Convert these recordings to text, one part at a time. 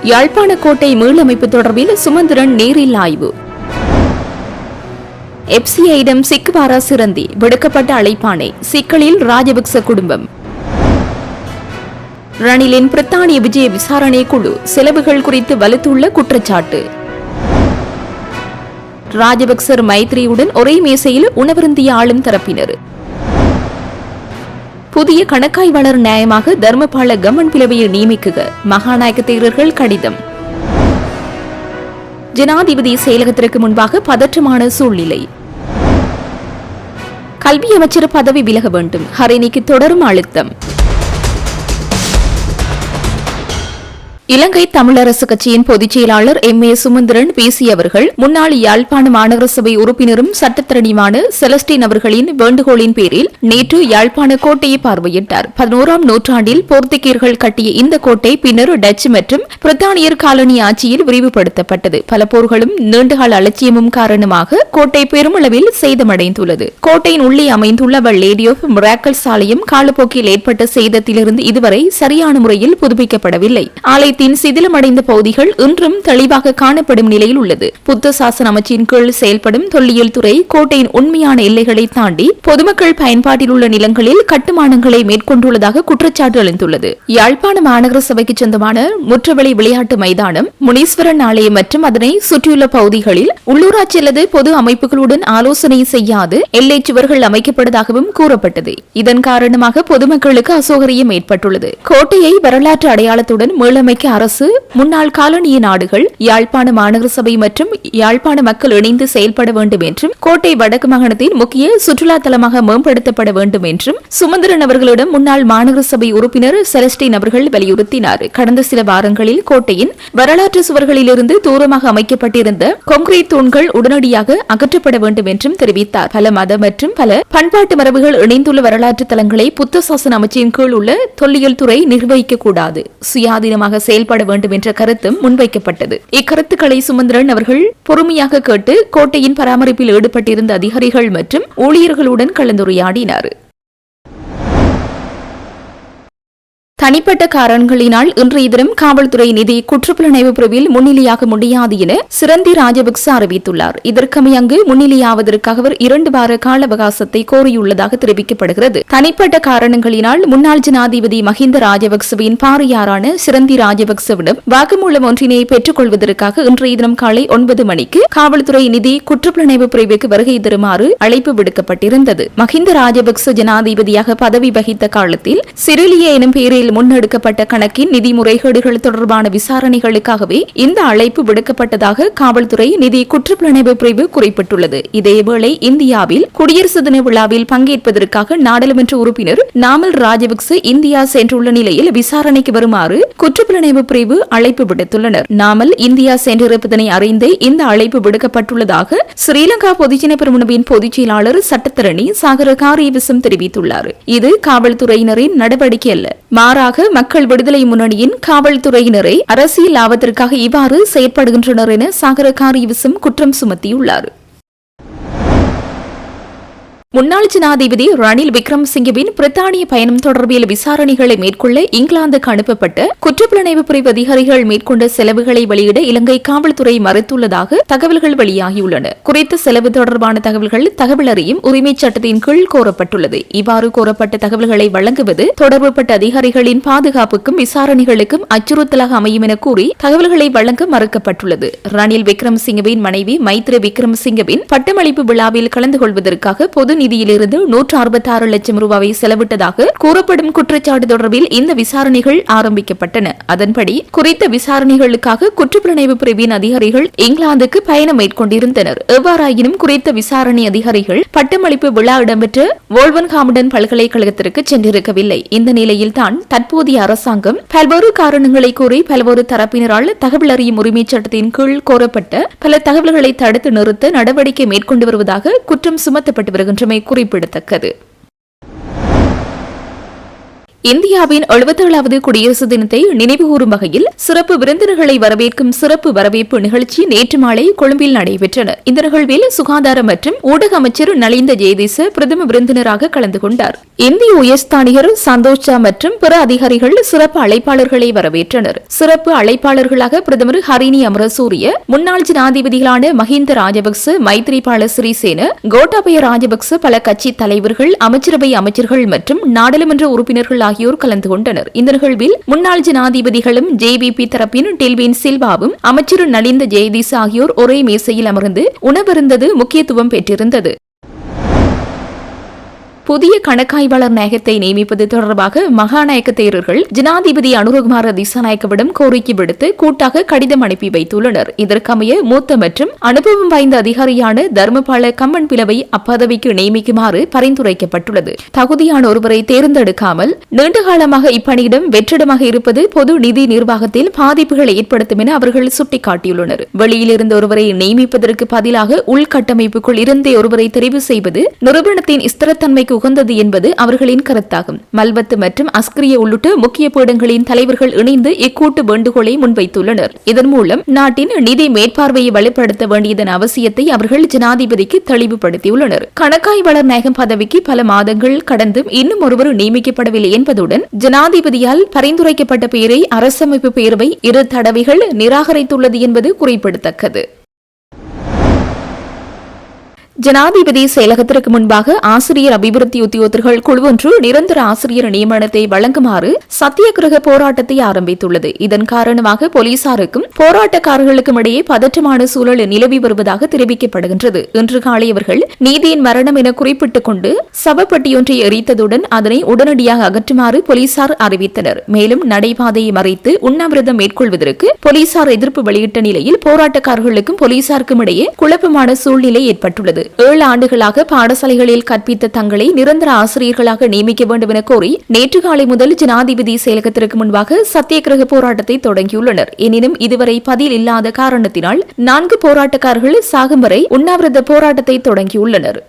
யாழ்ப்பாண கோட்டை மீளமைப்பு தொடர்பில் சுமந்திரன் நேரில் ஆய்வு. எப்சிஐயிடம் சிக்குவாரா சிரந்தி, விடுக்கப்பட்ட அழைப்பாணை, சிக்கலில் ராஜபக்ச குடும்பம். ரணிலின் பிரித்தானிய விஜய விசாரணை குழு செலவுகள் குறித்து வலுத்துள்ள குற்றச்சாட்டு. ராஜபக்சர் மைத்ரியுடன் ஒரே மேசையில் உணவருந்திய ஆளும் தரப்பினர். புதிய கணக்காய்வாளர் நியாயமாக தர்மபால கமன் பிளவையை நியமிக்குக மகாநாயக்க தேரர்கள் கடிதம். ஜனாதிபதி செயலகத்திற்கு முன்பாக பதற்றமான சூழ்நிலை. கல்வி அமைச்சர் பதவி விலக வேண்டும், ஹரிணிக்கு தொடரும் அழுத்தம். இலங்கை தமிழரசு கட்சியின் பொதுச் செயலாளர் எம்.ஏ. சுமந்திரன் பேசியவர்கள் முன்னாள் யாழ்ப்பாண மாநகர சபை உறுப்பினரும் சட்டத்தரணியுமான செலஸ்டின் அவர்களின் வேண்டுகோளின் பேரில் நேற்று யாழ்ப்பாண கோட்டையை பார்வையிட்டார். 11ஆம் நூற்றாண்டில் போர்த்துகீயர்கள் கட்டிய இந்த கோட்டை பின்னர் டச்சு மற்றும் பிரித்தானியர் காலனி ஆட்சியில் விரிவுபடுத்தப்பட்டது. பல போர்களும் நீண்டகால அலட்சியமும் காரணமாக கோட்டை பெருமளவில் சேதமடைந்துள்ளது. கோட்டையின் உள்ளே அமைந்துள்ள லேடி ஆஃப் மிராக்கிள்ஸ் ஆலயம் காலப்போக்கில் ஏற்பட்ட சேதத்திலிருந்து இதுவரை சரியான முறையில் புதுப்பிக்கப்படவில்லை. சிதிலமடைந்த பகுதிகள் இன்றும் தெளிவாக காணப்படும் நிலையில் உள்ளது. புத்த சாசன அமைச்சின் கீழ் செயல்படும் தொல்லியல் துறை கோட்டையின் உண்மையான எல்லைகளை தாண்டி பொதுமக்கள் பயன்பாட்டில் உள்ள நிலங்களில் கட்டுமானங்களை மேற்கொண்டுள்ளதாக குற்றச்சாட்டு எழுந்துள்ளது. யாழ்ப்பாண மாநகர சபைக்கு சொந்தமான முற்றவெளி விளையாட்டு மைதானம், முனீஸ்வரன் ஆலயம் மற்றும் அதனை சுற்றியுள்ள பகுதிகளில் உள்ளூராட்சி அல்லது பொது அமைப்புகளுடன் ஆலோசனை செய்யாது எல்லை சுவர்கள் அமைக்கப்பட்டதாகவும் கூறப்பட்டது. இதன் காரணமாக பொதுமக்களுக்கு அசௌகரியம் ஏற்பட்டுள்ளது. கோட்டையை வரலாற்று அடையாளத்துடன் மீளமைக்க அரசு, முன்னாள் காலனிய நாடுகள், யாழ்ப்பாண மாநகர சபை மற்றும் யாழ்ப்பாண மக்கள் இணைந்து செயல்பட வேண்டும் என்றும் கோட்டை வடக்கு மாகாணத்தின் முக்கிய சுற்றுலா தலமாக மேம்படுத்தப்பட வேண்டும் என்றும் சுமந்திரன் அவர்களிடம் முன்னாள் மாநகர சபை உறுப்பினர் செலஸ்டின் அவர்கள் வலியுறுத்தினார். கடந்த சில வாரங்களில் கோட்டையின் வரலாற்று சுவர்களிலிருந்து தூரமாக அமைக்கப்பட்டிருந்த கான்கிரீட் தூண்கள் உடனடியாக அகற்றப்பட வேண்டும் என்றும் தெரிவித்தார். பல மத மற்றும் பல பண்பாட்டு மரபுகள் இணைந்துள்ள வரலாற்று தலங்களை புத்த சாசன அமைச்சின் கீழ் உள்ள தொல்லியல் துறை நிர்வகிக்கக்கூடாது, சுயாதீனமாக செயல்பட வேண்டும் என்ற கருத்தும் முன்வைக்கப்பட்டது. இக்கருத்துக்களை சுமந்திரன் அவர்கள் பொறுமையாக கேட்டு கோட்டையின் பராமரிப்பில் ஈடுபட்டிருந்த அதிகாரிகள் மற்றும் ஊழியர்களுடன் கலந்துரையாடினார். தனிப்பட்ட காரணங்களினால் இன்றைய தினம் காவல்துறை நிதி குற்றப்புலனாய்வு பிரிவில் முன்னிலையாக முடியாது என சிரந்தி ராஜபக்ச அறிவித்துள்ளார். இதற்கமையங்கு முன்னிலையாவதற்காக அவர் 2 வார கால அவகாசத்தை கோரியுள்ளதாக தெரிவிக்கப்படுகிறது. தனிப்பட்ட காரணங்களினால் முன்னாள் ஜனாதிபதி மஹிந்த ராஜபக்சவின் பாரியாரான சிரந்தி ராஜபக்சவிடம் வாக்குமூலம் ஒன்றினை பெற்றுக் கொள்வதற்காக இன்றைய தினம் காலை 9 மணிக்கு காவல்துறை நிதி குற்றப்புலனாய்வு பிரிவுக்கு வருகை தருமாறு அழைப்பு விடுக்கப்பட்டிருந்தது. மஹிந்த ராஜபக்ச ஜனாதிபதியாக பதவி வகித்த காலத்தில் சிறிலிய எனும் பெயரில் முன்னெடுக்கப்பட்ட கணக்கின் நிதி முறைகேடுகள் தொடர்பான விசாரணைகளுக்காகவே இந்த அழைப்பு விடுக்கப்பட்டதாக காவல்துறை நிதி குற்றப்புலனாய்வு பிரிவு குறிப்பிட்டுள்ளது. இதேவேளை இந்தியாவில் குடியரசு தின விழாவில் பங்கேற்பதற்காக நாடாளுமன்ற உறுப்பினர் நாமல் ராஜபக்ச இந்தியா சென்றுள்ள நிலையில் விசாரணைக்கு வருமாறு குற்றப்புலனாய்வு பிரிவு அழைப்பு விடுத்துள்ளனர். நாமல் இந்தியா சென்றிருப்பதனை அறிந்தே இந்த அழைப்பு விடுக்கப்பட்டுள்ளதாக ஸ்ரீலங்கா பொதுஜன பெரமுனவின் பொதுச் செயலாளர் சட்டத்தரணி சாகர காரியவிசம் தெரிவித்துள்ளார். இது காவல்துறையினரின் நடவடிக்கை அல்ல, மாறாக மக்கள் விடுதலை முன்னணியின் காவல்துறையினரை அரசியல் லாபத்திற்காக இவ்வாறு செயற்படுகின்றனர் என சாகர காரியவிசம் குற்றம் சுமத்தியுள்ளார். முன்னாள் ஜனாதிபதி ரணில் விக்ரமசிங்கவின் பிரித்தானிய பயணம் தொடர்பில் விசாரணைகளை மேற்கொள்ள இங்கிலாந்துக்கு அனுப்பப்பட்ட குற்றப்புலனாய்வு பிரிவு அதிகாரிகள் மேற்கொண்ட செலவுகளை வெளியிட இலங்கை காவல்துறை மறுத்துள்ளதாக தகவல்கள் வெளியாகியுள்ளன. குறித்த செலவு தொடர்பான தகவல்கள் தகவல் அறியும் உரிமை சட்டத்தின் கீழ் கோரப்பட்டுள்ளது. இவ்வாறு கோரப்பட்ட தகவல்களை வழங்குவது தொடர்புபட்ட அதிகாரிகளின் பாதுகாப்புக்கும் விசாரணைகளுக்கும் அச்சுறுத்தலாக அமையும் என கூறி தகவல்களை வழங்க மறுக்கப்பட்டுள்ளது. ரணில் விக்ரமசிங்கவின் மனைவி மைத்ரி விக்ரமசிங்கவின் பட்டமளிப்பு விழாவில் கலந்து கொள்வதற்காக பொது நிதியிலிருந்து 166 லட்சம் ரூபாயை செலவிட்டதாக கூறப்படும் குற்றச்சாட்டு தொடர்பில் இந்த விசாரணைகள் ஆரம்பிக்கப்பட்டன. அதன்படி குறித்த விசாரணைகளுக்காக குற்றப்புலனாய்வு பிரிவின் அதிகாரிகள் இங்கிலாந்துக்கு பயணம் மேற்கொண்டிருந்தனர். எவ்வாறாயினும் குறித்த விசாரணை அதிகாரிகள் பட்டமளிப்பு விழா இடம்பெற்ற வோல்வர்ஹாம்டன் பல்கலைக்கழகத்திற்கு சென்றிருக்கவில்லை. இந்த நிலையில் தான் தற்போதைய அரசாங்கம் பல்வேறு காரணங்களை கூறி பல்வேறு தரப்பினரால் தகவல் அறியும் உரிமை சட்டத்தின் கீழ் கோரப்பட்ட பல தகவல்களை தடுத்து நிறுத்த நடவடிக்கை மேற்கொண்டு வருவதாக குற்றம் சுமத்தப்பட்டு வருகின்றன குறிப்பிடத்தக்கது. இந்தியாவின் 77வது குடியரசு தினத்தை நினைவுகூரும் வகையில் சிறப்பு விருந்தினர்களை வரவேற்கும் சிறப்பு வரவேற்பு நிகழ்ச்சி நேற்று மாலை கொழும்பில் நடைபெற்றது. இந்த நிகழ்வில் சுகாதார மற்றும் ஊடக அமைச்சர் நலிந்த ஜெயதீச பிரதம விருந்தினராக கலந்து கொண்டார். இந்திய உயர்ஸ்தானிகர் சந்தோஷ் மற்றும் பிற அதிகாரிகள் சிறப்பு அழைப்பாளர்களை வரவேற்றனர். சிறப்பு அழைப்பாளர்களாக பிரதமர் ஹரிணி அமரசூரிய, முன்னாள் ஜனாதிபதிகளான மஹிந்த ராஜபக்ச, மைத்ரிபால சிறிசேன, கோட்டாபய ராஜபக்ச, பல கட்சி தலைவர்கள், அமைச்சரவை அமைச்சர்கள் மற்றும் நாடாளுமன்ற உறுப்பினர்கள் ஆகியோர் கலந்து கொண்டனர். இந்த நிகழ்வில் முன்னாள் ஜனாதிபதிகளும் ஜேவிபி தரப்பின் டெல்வின் சில்வாவும் அமைச்சர் நலிந்த ஜெயதீச ஆகியோர் ஒரே மேசையில் அமர்ந்து உணவருந்தது முக்கியத்துவம் பெற்றிருந்தது. புதிய கணக்காய்வாளர் நாயகத்தை நியமிப்பது தொடர்பாக மகாநாயக்க தேரர்கள் ஜனாதிபதி அனுரகுமார திசாநாயக்கவிடம் கோரிக்கை விடுத்து கூட்டாக கடிதம் அனுப்பி வைத்துள்ளனர். இதற்கமைய மூத்த மற்றும் அனுபவம் வாய்ந்த அதிகாரியான தர்மபால கம்மன் பிளவை அப்பதவிக்கு நியமிக்குமாறு பரிந்துரைக்கப்பட்டுள்ளது. தகுதியான ஒருவரை தேர்ந்தெடுக்காமல் நீண்டகாலமாக இப்பணியிடம் வெற்றிடமாக இருப்பது பொது நிதி நிர்வாகத்தில் பாதிப்புகளை ஏற்படுத்தும் என அவர்கள் சுட்டிக்காட்டியுள்ளனர். வெளியிலிருந்து ஒருவரை நியமிப்பதற்கு பதிலாக உள்கட்டமைப்புக்குள் இருந்தே ஒருவரை தெரிவு செய்வது நிறுவனத்தின் ஸ்திரத்தன்மைக்கு உகந்தது என்பது அவர்களின் கருத்தாகும். மல்வத்து மற்றும் அஸ்கிரிய உள்ளிட்ட முக்கிய பீடங்களின் தலைவர்கள் இணைந்து இக்கூட்டு வேண்டுகோளை முன்வைத்துள்ளனர். இதன் மூலம் நாட்டின் நிதி மேற்பார்வையை வலுப்படுத்த வேண்டியதன் அவசியத்தை அவர்கள் ஜனாதிபதிக்கு தெளிவுபடுத்தியுள்ளனர். கணக்காய்வாளர் நாயகம் பதவிக்கு பல மாதங்கள் கடந்தும் இன்னும் ஒருவர் நியமிக்கப்படவில்லை என்பதுடன் ஜனாதிபதியால் பரிந்துரைக்கப்பட்ட பெயரை அரசமைப்பு பேரவை 2 தடவைகள் நிராகரித்துள்ளது என்பது குறிப்பிடத்தக்கது. ஜனாதிபதி செயலகத்திற்கு முன்பாக ஆசிரியர் அபிவிருத்தி உத்தியோகத்தர்கள் குழு ஒன்று நிரந்தர ஆசிரியர் நியமனத்தை வழங்குமாறு சத்தியாகிரக போராட்டத்தை ஆரம்பித்துள்ளது. இதன் காரணமாக போலீசாருக்கும் போராட்டக்காரர்களுக்கும் இடையே பதற்றமான சூழல் நிலவி வருவதாக தெரிவிக்கப்படுகின்றது. இன்று காலை அவர்கள் நீதியின் மரணம் என குறிப்பிட்டுக் கொண்டு சவப்பட்டியொன்றை எரித்ததுடன் அதனை உடனடியாக அகற்றுமாறு போலீசார் அறிவித்தனர். மேலும் நடைபாதையை மறைத்து உண்ணாவிரதம் மேற்கொள்வதற்கு போலீசார் எதிர்ப்பு வெளியிட்ட நிலையில் போராட்டக்காரர்களுக்கும் போலீசாருக்கும் இடையே குழப்பமான சூழ்நிலை ஏற்பட்டுள்ளது. 7 ஆண்டுகளாக பாடசாலைகளில் கற்பித்த தங்களை நிரந்தர ஆசிரியர்களாக நியமிக்க வேண்டும் என கோரி நேற்று காலை முதல் ஜனாதிபதி செயலகத்திற்கு முன்பாக சத்தியாகிரக போராட்டத்தை தொடங்கியுள்ளனர். எனினும் இதுவரை பதில் இல்லாத காரணத்தினால் 4 போராட்டக்காரர்கள் சாகும் வரை உண்ணாவிரத போராட்டத்தை தொடங்கியுள்ளனர்.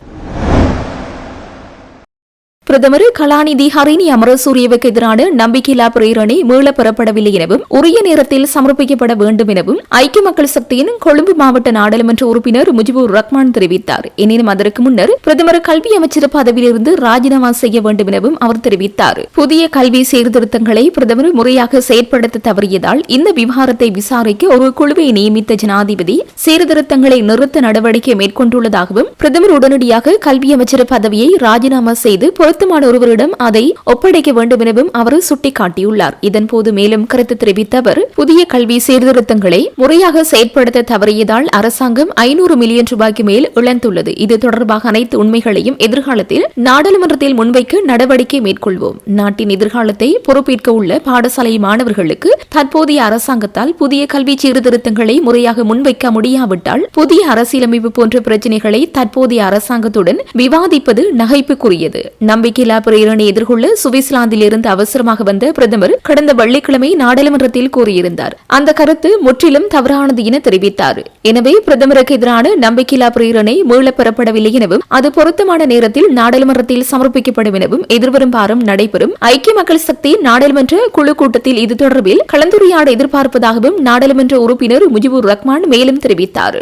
பிரதமர் கலாநிதி ஹரிணி அமரசூரியவுக்கு எதிரான நம்பிக்கையில்லா பிரேரணை மீளப் பெறப்படவில்லை எனவும் உரிய நேரத்தில் சமர்ப்பிக்கப்பட வேண்டும் எனவும் ஐக்கிய மக்கள் சக்தியின் கொழும்பு மாவட்ட நாடாளுமன்ற உறுப்பினர் முஜிபுர் ரஹ்மான் தெரிவித்தார். எனினும் அதற்கு முன்னர் பிரதமர் கல்வி அமைச்சர் பதவியிலிருந்து ராஜினாமா செய்ய வேண்டும் எனவும் அவர் தெரிவித்தார். புதிய கல்வி சீர்திருத்தங்களை பிரதமர் முறையாக செயற்படுத்த தவறியதால் இந்த விவகாரத்தை விசாரிக்க ஒரு குழுவை நியமித்த ஜனாதிபதி சீர்திருத்தங்களை நிறுத்த நடவடிக்கை மேற்கொண்டுள்ளதாகவும் பிரதமர் உடனடியாக கல்வி அமைச்சர் பதவியை ராஜினாமா செய்து பொருத்தமான ஒருவரிடம் அதை ஒப்படைக்க வேண்டும் எனவும் அவர் சுட்டிக்காட்டியுள்ளார். இதன்போது மேலும் கருத்து தெரிவித்த அவர் புதிய கல்வி சீர்திருத்தங்களை முறையாக செயற்படுத்த தவறியதால் அரசாங்கம் 500 மில்லியன் ரூபாய்க்கு மேல் இழந்துள்ளது. இது தொடர்பாக அனைத்து உண்மைகளையும் எதிர்காலத்தில் நாடாளுமன்றத்தில் முன்வைக்க நடவடிக்கை மேற்கொள்வோம். நாட்டின் எதிர்காலத்தை பொறுப்பேற்க உள்ள பாடசாலை மாணவர்களுக்கு தற்போதைய அரசாங்கத்தால் புதிய கல்வி சீர்திருத்தங்களை முறையாக முன்வைக்க முடியாவிட்டால் புதிய அரசியலமைப்பு போன்ற பிரச்சினைகளை தற்போதைய அரசாங்கத்துடன் விவாதிப்பது நகைப்புக்குரியது. நம்பிக்கையில்லா பிரேரணை எதிர்கொள்ள சுவிட்சர்லாந்தில் இருந்து அவசரமாக வந்த பிரதமர் கடந்த வெள்ளிக்கிழமை நாடாளுமன்றத்தில் கூறியிருந்தார். அந்த கருத்து முற்றிலும் தவறானது என தெரிவித்தார். எனவே பிரதமருக்கு எதிரான நம்பிக்கையில்லா பிரேரணை மீளப் பெறப்படவில்லை எனவும் அது பொருத்தமான நேரத்தில் நாடாளுமன்றத்தில் சமர்ப்பிக்கப்படும் எனவும் எதிர்வரும் வாரம் நடைபெறும் ஐக்கிய மக்கள் சக்தி நாடாளுமன்ற குழு கூட்டத்தில் இது தொடர்பில் கலந்துரையாட எதிர்பார்ப்பதாகவும் நாடாளுமன்ற உறுப்பினர் முஜிபுர் ரஹ்மான் மேலும் தெரிவித்தார்.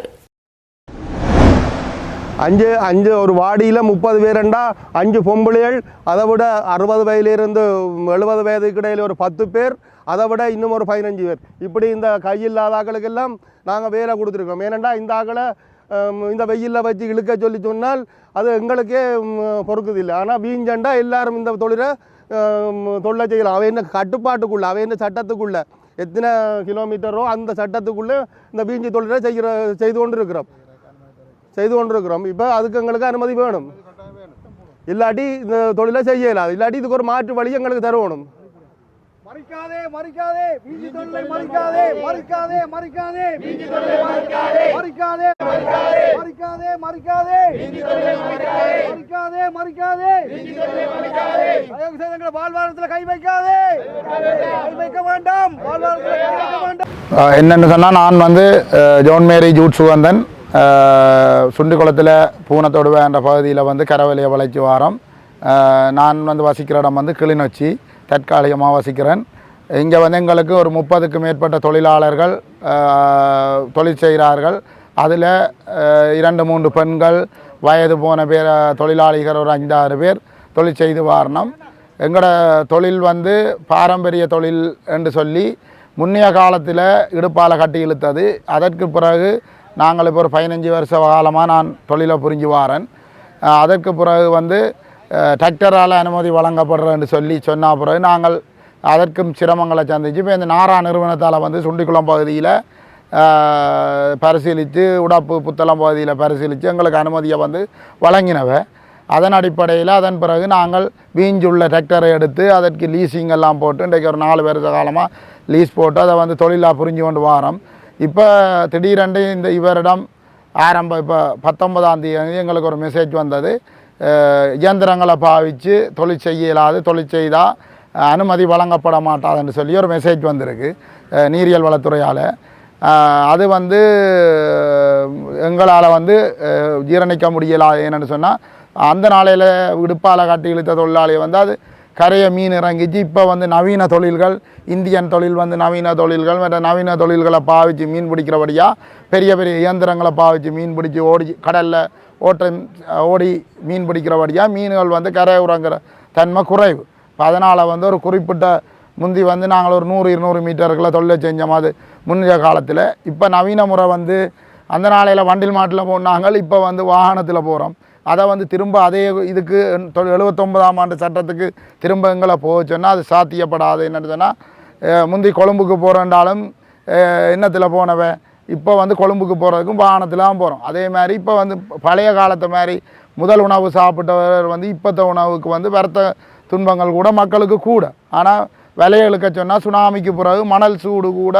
5 ஒரு வாடியில் 30 பேருண்டா 5 பொம்பளைகள், அதை விட 60 வயதிலிருந்து 70 வயதுக்கு இடையில் ஒரு 10 பேர், அதை விட இன்னும் ஒரு 15 பேர். இப்படி இந்த கையில்லாத ஆக்களுக்கெல்லாம் நாங்கள் வேலை கொடுத்துருக்கோம். ஏனெண்டா இந்த ஆக்களை இந்த வெயிலில் வச்சு இழுக்க சொல்லி சொன்னால் அது எங்களுக்கே பொறுக்குதில்லை. ஆனால் வீஞ்சண்டா எல்லாரும் இந்த தொழிலை செய்யலாம். அவை என்ன கட்டுப்பாட்டுக்குள்ளே, அவை என்ன சட்டத்துக்குள்ளே, எத்தனை கிலோமீட்டரோ அந்த சட்டத்துக்குள்ளே இந்த வீஞ்சி தொழிலை செய்து கொண்டு இருக்கிறோம். இப்போ அதுக்கு எங்களுக்கு அனுமதி வேணும். இல்லாட்டி இந்த தொழிலை செய்யலாம். இல்லாட்டி இதுக்கு ஒரு மாற்று வழி எங்களுக்கு தருவணும். மறிக்காதே மறிக்காதே வீஞ்சி தொழிலை மறிக்காதே மறிக்காதே மறிக்காதே வீஞ்சி தொழிலை மறிக்காதே மறிக்காதே மறிக்காதே மறிக்காதே வீஞ்சி தொழிலை மறிக்காதே மறிக்காதே மறிக்காதே வீஞ்சி தொழிலை மறிக்காதே தயவு செய்து எங்கள் வாழ்வாதாரத்தில் கை வைக்காதே, கை வைக்க வேண்டாம், வாழ்வாதாரத்தில் கை வைக்க வேண்டாம். என்னன்னு சொன்னால், நான் ஜோன் மேரி ஜூட் சுகந்தன் சுண்டிக்குளத்தில் பூனத்தொடுவை என்ற பகுதியில் கரவலியை வளைச்சி வாரம். நான் வசிக்கிற இடம் கிளிநொச்சி. தற்காலிகமாக வசிக்கிறேன். இங்கே வந்து எங்களுக்கு ஒரு 30க்கும் மேற்பட்ட தொழிலாளர்கள் தொழில் செய்கிறார்கள். அதில் 2-3 பெண்கள், வயது போன பேர் தொழிலாளிகள் ஒரு 5-6 பேர் தொழில் செய்து வாரணம். எங்களோட தொழில் வந்து பாரம்பரிய தொழில் என்று சொல்லி முன்னைய காலத்தில் இடுப்பால் கட்டி இழுத்தது. அதற்கு பிறகு நாங்கள் இப்போ ஒரு 15 வருஷ காலமாக நான் தொழிலை புரிஞ்சு வாரேன். அதற்கு பிறகு வந்து டிராக்டரால் அனுமதி வழங்கப்படுறேன்னு சொல்லி சொன்ன பிறகு நாங்கள் அதற்கும் சிரமங்களை சந்திச்சு இப்போ இந்த நாரா நிறுவனத்தால் வந்து சுண்டிக்குளம் பகுதியில் பரிசீலித்து உடப்பு புத்தளம் பகுதியில் பரிசீலித்து எங்களுக்கு அனுமதியை வந்து வழங்கினவை. அதன் அடிப்படையில் அதன் பிறகு நாங்கள் வீஞ்சுள்ள டிராக்டரை எடுத்து அதற்கு லீஸிங் எல்லாம் போட்டு இன்றைக்கு ஒரு 4 வருஷ காலமாக லீஸ் போட்டு அதை வந்து தொழிலாக புரிஞ்சு கொண்டு வாரோம். இப்போ திடீரென்று இந்த இவரிடம் இப்போ 19ஆம் தேதி எங்களுக்கு ஒரு மெசேஜ் வந்தது. இயந்திரங்களை பாவித்து தொழில் செய்ய இயலாது, தொழில் செய்தால் அனுமதி வழங்கப்பட மாட்டாதுன்னு சொல்லி ஒரு மெசேஜ் வந்திருக்கு நீரியல் வளத்துறையால். அது வந்து எங்களால் வந்து ஜீரணிக்க முடியலாது. என்னென்னு சொன்னால் அந்த நாளையில் இடுப்பால் கட்டி இழுத்த தொழிலாளியை வந்து அது கரையை மீன் இறங்கிச்சு. இப்போ வந்து நவீன தொழில்கள், இந்தியன் தொழில் வந்து நவீன தொழில்கள், மற்ற நவீன தொழில்களை பாவித்து மீன் பிடிக்கிறபடியாக பெரிய பெரிய இயந்திரங்களை பாவித்து மீன் பிடிச்சி கடலில் ஓடி மீன் பிடிக்கிறபடியாக மீன்கள் வந்து கரை உறங்குற தன்மை குறைவு. அதனால் வந்து ஒரு குறிப்பிட்ட முந்தி வந்து நாங்கள் ஒரு 100-200 மீட்டருக்குள்ள தொழிலை செஞ்சோம் அது முன்னைய காலத்தில். இப்போ நவீன முறை வந்து அந்த நாளையில் வண்டில் மாட்டில் போனாங்க, இப்போ வந்து வாகனத்தில் போகிறோம். அதை வந்து திரும்ப அதே இதுக்கு 79ஆம் ஆண்டு சட்டத்துக்கு திரும்ப எங்களை போக சொன்னால் அது சாத்தியப்படாது. என்னென்னு சொன்னால் முந்தி கொழும்புக்கு போகிறேன்றாலும் எண்ணத்தில் போனவன் இப்போ வந்து கொழும்புக்கு போகிறதுக்கும் வாகனத்தில் தான் போகிறோம். அதே மாதிரி இப்போ வந்து பழைய காலத்தை மாதிரி முதல் உணவு சாப்பிட்டவர் வந்து இப்போத்த உணவுக்கு வந்து வருத்த துன்பங்கள் கூட மக்களுக்கு கூட. ஆனால் விலைகளுக்க சொன்னால் சுனாமிக்கு பிறகு மணல் சூடு கூட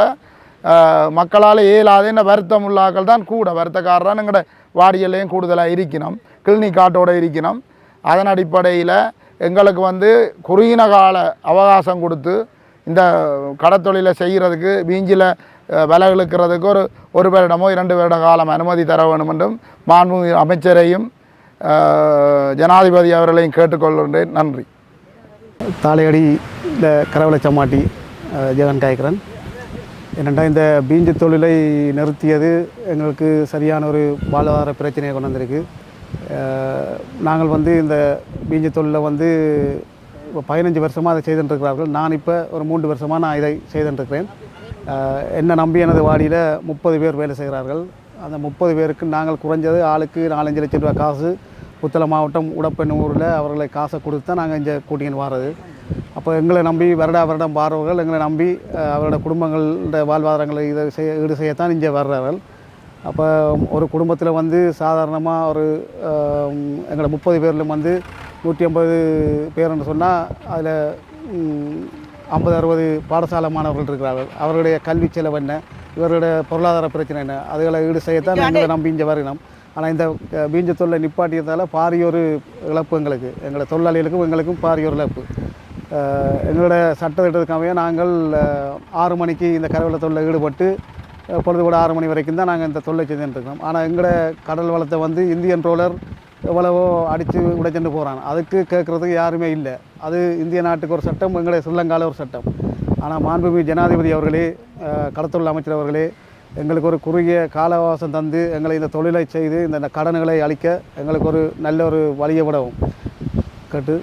மக்களால் இயலாத என்ன வருத்தம் உள்ளாக்கள் தான் கூட. வருத்தக்காரராக எங்களோட வாடியல்லையும் கூடுதலாக இருக்கணும், கிளினிக் காட்டோடு இருக்கணும். அதன் அடிப்படையில் எங்களுக்கு வந்து குறுகின கால அவகாசம் கொடுத்து இந்த கடத்தொழிலை செய்கிறதுக்கு வீஞ்சில் விலை இழுக்கிறதுக்கு ஒரு வருடமோ 2 வருட காலம் அனுமதி தர வேண்டும் என்றும் மாண்புமிகு அமைச்சரையும் ஜனாதிபதி அவர்களையும் கேட்டுக்கொள்கின்றேன். நன்றி. தாளையடி இந்த கரவலை சம்மாட்டி ஜெகன் காய்க்கிறேன். என்னென்னா இந்த பீஞ்சு தொழிலை நிறுத்தியது எங்களுக்கு சரியான ஒரு வாழ்வாதார பிரச்சனையை கொண்டு வந்திருக்கு. நாங்கள் வந்து இந்த பீஞ்சு தொழிலை வந்து இப்போ 15 வருஷமாக அதை செய்துட்டுருக்கிறார்கள். நான் இப்போ ஒரு 3 வருஷமாக நான் இதை செய்துட்டுருக்கிறேன். என்னை நம்பி எனது வாடியில் 30 பேர் வேலை செய்கிறார்கள். அந்த 30 பேருக்கு நாங்கள் குறைஞ்சது ஆளுக்கு 4-5 லட்சம் ரூபா காசு புத்தளம் மாவட்டம் உடப்பெண்ணூரில் அவர்களை காசை கொடுத்து தான் நாங்கள் இங்கே கூட்டின்னு வாரது. அப்போ எங்களை நம்பி வருடம் வாரவர்கள் எங்களை நம்பி அவரோட குடும்பங்களோட வாழ்வாதாரங்களை ஈடு செய்யத்தான் இங்கே வர்றார்கள். அப்போ ஒரு குடும்பத்தில் வந்து சாதாரணமாக ஒரு எங்களை 30 பேரிலும் வந்து 150 பேர்னு சொன்னால் அதில் 50-60 பாடசாலை மாணவர்கள் இருக்கிறார்கள். அவருடைய கல்வி செலவு என்ன, இவருடைய பொருளாதார பிரச்சனை என்ன, அதுகளை ஈடு செய்யத்தான் எங்களை நம்பி இங்கே வரணும். ஆனால் இந்த பீஞ்ச தொழிலை நிப்பாட்டியதால் பாரியொரு இழப்பு எங்களோட தொழிலாளிகளுக்கும் எங்களுக்கும் பாரியொரு இழப்பு. எங்களோட சட்டத்திட்டத்துக்காக நாங்கள் 6 மணிக்கு இந்த கரவலை தொழிலை ஈடுபட்டு பொழுது கூட 6 மணி வரைக்கும் தான் நாங்கள் இந்த தொழிலை செஞ்சுட்டுருக்கோம். ஆனால் எங்களோட கடல் வளத்தை வந்து இந்தியன் ட்ரோலர் எவ்வளவோ அடித்து உடைச்சுட்டு போகிறாங்க. அதுக்கு கேட்குறதுக்கு யாருமே இல்லை. அது இந்திய நாட்டுக்கு ஒரு சட்டம், எங்களுடைய ஸ்ரீலங்காவில் ஒரு சட்டம். ஆனால் மாண்புமிகு ஜனாதிபதி அவர்களே, கடத்தொழில் அமைச்சர் அவர்களே எங்களுக்கு ஒரு குறுகிய கால அவகாசம் தந்து எங்களை இந்த தொழிலை செய்து இந்த கடன்களை அளிக்க எங்களுக்கு ஒரு நல்ல ஒரு வழியை விடவும் கேட்டு